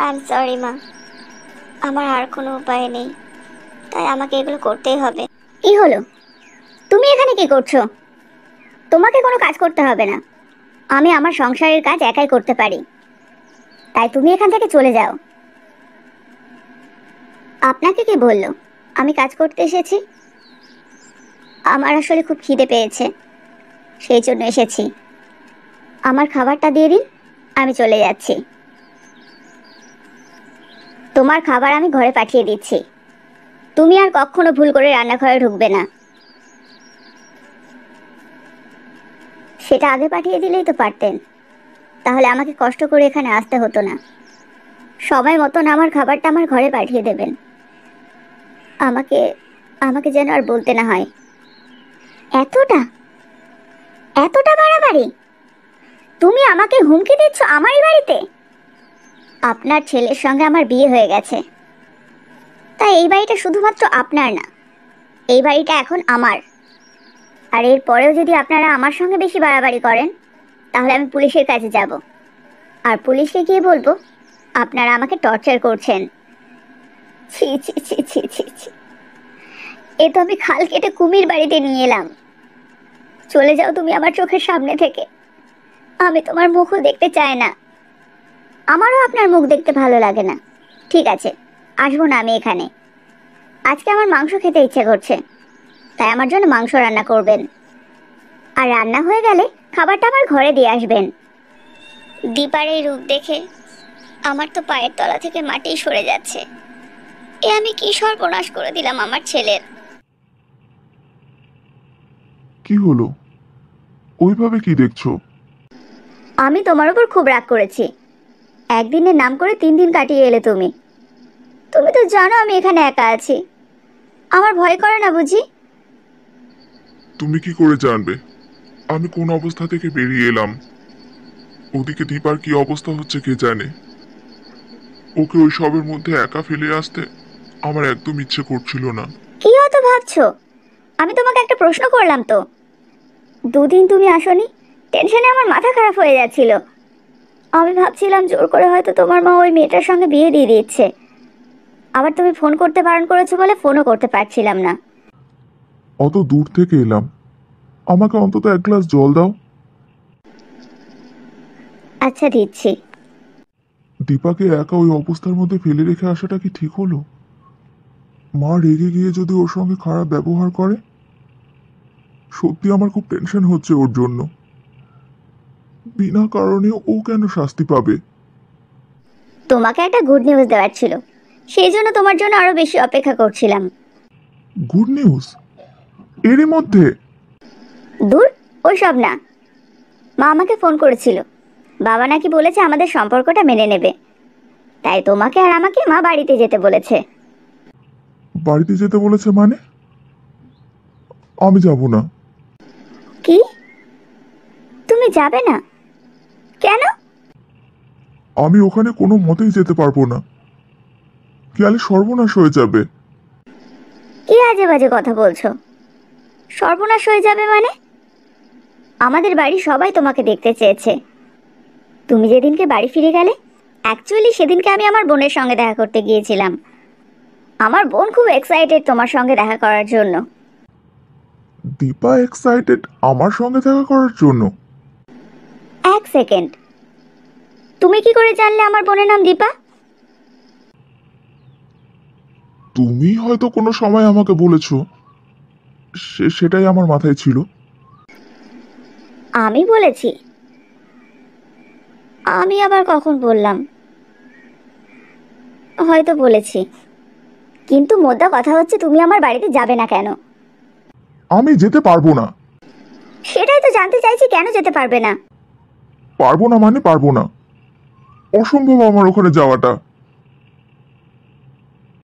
I am sorry মা, আমার আর কোনো উপায় নেই, তাই আমাকে এগুলো করতেই হবে। কি হলো, তুমি এখানে কি করছো? তোমাকে কোনো কাজ করতে হবে না, আমি আমার সংসারের কাজ একাই করতে পারি, তাই তুমি এখান থেকে চলে যাও। আপনাকে কে বললো আমি কাজ করতে এসেছি? আমার আসলে খুব খিদে পেয়েছে, সেই জন্য এসেছি। আমার খাবারটা দিয়ে দিন, আমি চলে যাচ্ছি। তোমার খাবার আমি ঘরে পাঠিয়ে দিচ্ছি, তুমি আর কখনো ভুল করে রান্নাঘরে ঢুকবে না। সেটা আগে পাঠিয়ে দিলেই তো পারতেন, তাহলে আমাকে কষ্ট করে এখানে আসতে হতো না। সময় মতন আমার খাবারটা আমার ঘরে পাঠিয়ে দেবেন। আমাকে আমাকে যেন আর বলতে না হয়। এতটা এতটা বাড়াবাড়ি! তুমি আমাকে হুমকি দিচ্ছ আমারই বাড়িতে? আপনার ছেলের সঙ্গে আমার বিয়ে হয়ে গেছে, তাই এই বাড়িটা শুধুমাত্র আপনার না, এই বাড়িটা এখন আমার। আর এর পরেও যদি আপনারা আমার সঙ্গে বেশি বাড়াবাড়ি করেন, তাহলে আমি পুলিশের কাছে যাব, আর পুলিশকে গিয়ে বলবো আপনারা আমাকে টর্চার করছেন। ছি ছি ছি ছি ছি ছি, এ তো আমি খাল কেটে কুমির বাড়িতে নিয়ে এলাম। চলে যাও তুমি আমার চোখের সামনে থেকে, আমি তোমার মুখও দেখতে চাই না। আমারও আপনার মুখ দেখতে ভালো লাগে না। ঠিক আছে, আসবো না আমি এখানে। আজকে আমার মাংস খেতে ইচ্ছে করছে, তাই আমার জন্য মাংস রান্না করবেন, আর রান্না হয়ে গেলে খাবারটা আমার ঘরে দিয়ে আসবেন। দীপার এই রূপ দেখে আমার তো পায়ের তলা থেকে মাটি সরে যাচ্ছে। এ আমি কি সর্বনাশ করে দিলাম আমার ছেলের। কি হলো? ওইভাবে কি দেখছো? আমি তোমার উপর খুব রাগ করেছি। একদিনের নাম করে 3 দিন কাটিয়ে এলে তুমি। তুমি তো জানো আমি এখানে একা আছি, আমার ভয় করে না বুঝি? তুমি কি করে জানবে আমি কোন অবস্থা থেকে বেরিয়ে এলাম? ওদিকে দীপার কি অবস্থা হচ্ছে কে জানে। ওকে ওই সবের মধ্যে একা ফেলে আসতে আমার একদম ইচ্ছে করছিল না। কি হতো ভাবছো? আমি তোমাকে একটা প্রশ্ন করলাম তো। 2 দিন তুমি আসোনি, টেনশনে আমার মাথা খারাপ হয়ে যাচ্ছিল। আমি ভাবছিলাম জোর করে হয়তো তোমার মা ওই মেয়েটার সঙ্গে বিয়ে দিয়ে দিচ্ছে। আবার তুমি ফোন করতে বারণ করেছো বলে ফোনও করতে পারছিলাম না। অত দূর থেকে এলাম, আমাকে অন্তত এক গ্লাস জল দাও। আচ্ছা দিচ্ছি। দীপাকে একা ওই অবস্থার মধ্যে ফেলে রেখে আসাটা কি ঠিক হলো? মা রেগে গিয়ে যদি ওর সঙ্গে খারাপ ব্যবহার করে, সত্যি আমার খুব টেনশন হচ্ছে ওর জন্য। বিনা কারণে ও কেন শাস্তি পাবে? তোমাকে একটা গুড নিউজ দেওয়ার ছিল, সেই জন্য তোমার জন্য আরো বেশি অপেক্ষা করছিলাম। Good news? এরই মধ্যে? দূর, ওইসব না। মা আমাকে ফোন করেছিল, বাবা নাকি বলেছে আমাদের সম্পর্কটা মেনে নেবে, তাই তোমাকে আর আমাকে মা বাড়িতে যেতে বলেছে। বাড়িতে যেতে বলেছে মানে? আমি যাব না। কি? তুমি যাবে না? কেন? আমি ওখানে কোনো মতেই যেতে পারবো না, গেলে সর্বনাশ হয়ে যাবে। কি আজে বাজে কথা বলছো? সর্বনাশ হয়ে যাবে মানে? আমাদের বাড়ি সবাই তোমাকে দেখতে চেয়েছে। তুমি যেদিনকে বাড়ি ফিরে গেলে, অ্যাকচুয়ালি সেদিনকে আমি আমার বোনের সঙ্গে দেখা করতে গিয়েছিলাম। আমার বোন খুব এক্সাইটেড তোমার সঙ্গে দেখা করার জন্য। দীপা এক্সাইটেড আমার সঙ্গে দেখা করার জন্য? 1 সেকেন্ড, তুমি কি করে জানলে আমার বোনের নাম দীপা? তুমি হয়তো কোনো সময় আমাকে বলেছো, সেটাই আমার মাথায় ছিল। আমি বলেছি? আমি আবার কখন বললাম? হয়তো বলেছি, কিন্তু মোদ্দা কথা হচ্ছে তুমি আমার বাড়িতে যাবে না কেন? আমি যেতে পারবো না। সেটাই তো জানতে চাইছি, কেন যেতে পারবে না? পারবো না মানে পারবো না, অসম্ভব আমার ওখানে যাওয়াটা।